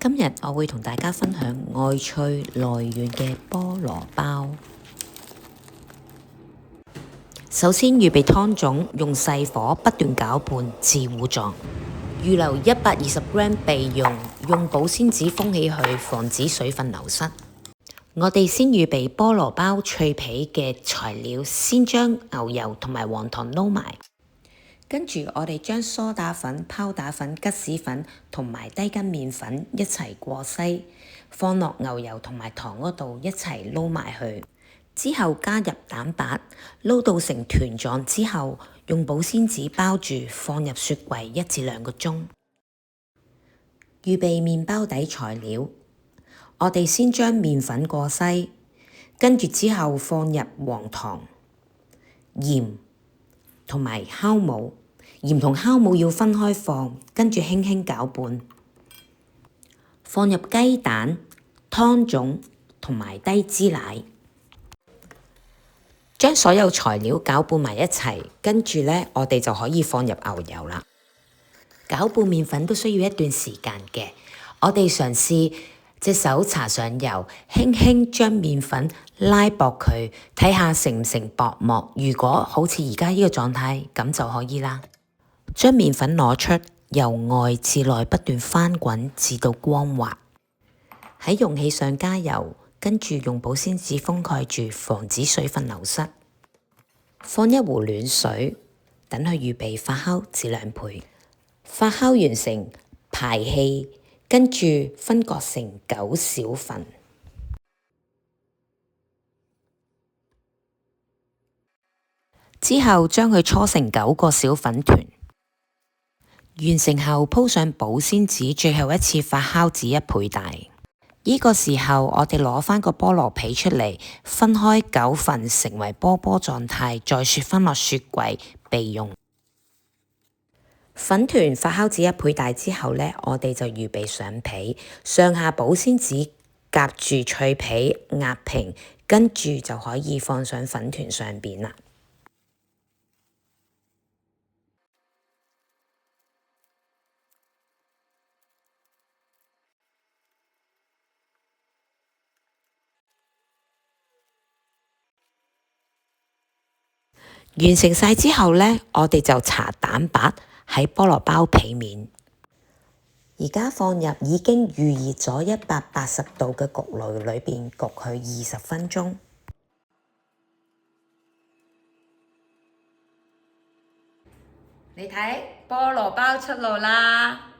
今日我會同大家分享愛趣來源嘅菠蘿包。首先預備湯種，用細火不斷攪拌至糊狀。預留120g 備用，用保鮮紙封起去，防止水分流失。我哋先預備菠蘿包脆皮嘅材料，先將牛油同埋黃糖撈埋。跟住我哋將梳打粉、泡打粉、吉士粉同埋低筋麵粉一齊過篩，放落牛油同埋糖嗰度一齊撈埋去。之後加入蛋白，撈到成團狀之後，用保鮮紙包住，放入雪櫃1至2個鐘。預備麵包底材料，我哋先將麵粉過篩，跟住之後放入黃糖、鹽同埋酵母。鹽同酵母要分開放，跟住輕輕攪拌。放入雞蛋、湯種同埋低脂奶，將所有材料攪拌埋一齊，跟住呢，我哋就可以放入牛油啦。攪拌麵粉都需要一段時間嘅，我哋嘗試隻手搽上油，輕輕將麵粉拉薄佢，睇下成唔成薄膜。如果好似而家呢個狀態，咁就可以啦。將麵粉攞出，由外至內不斷翻滾，至到光滑。喺容器上加油，跟住用保鮮紙封蓋住，防止水分流失。放一壺暖水，等佢預備發酵至2倍。發酵完成，排氣，跟住分割成9小份。之後將佢搓成9個小粉團。完成後鋪上保鮮紙，最後一次發酵至1倍大。呢個時候我哋攞返個菠蘿皮出嚟，分開9份成為波波狀態，再雪返落雪櫃備用。粉團發酵至1倍大之後呢，我哋就預備上皮，上下保鮮紙夾住脆皮壓平，跟住就可以放上粉團上邊啦。完成晒之後呢，我哋就搽蛋白喺菠蘿包皮面。而家放入已經預熱咗180度嘅焗爐裏邊焗佢20分鐘。你睇菠蘿包出爐啦！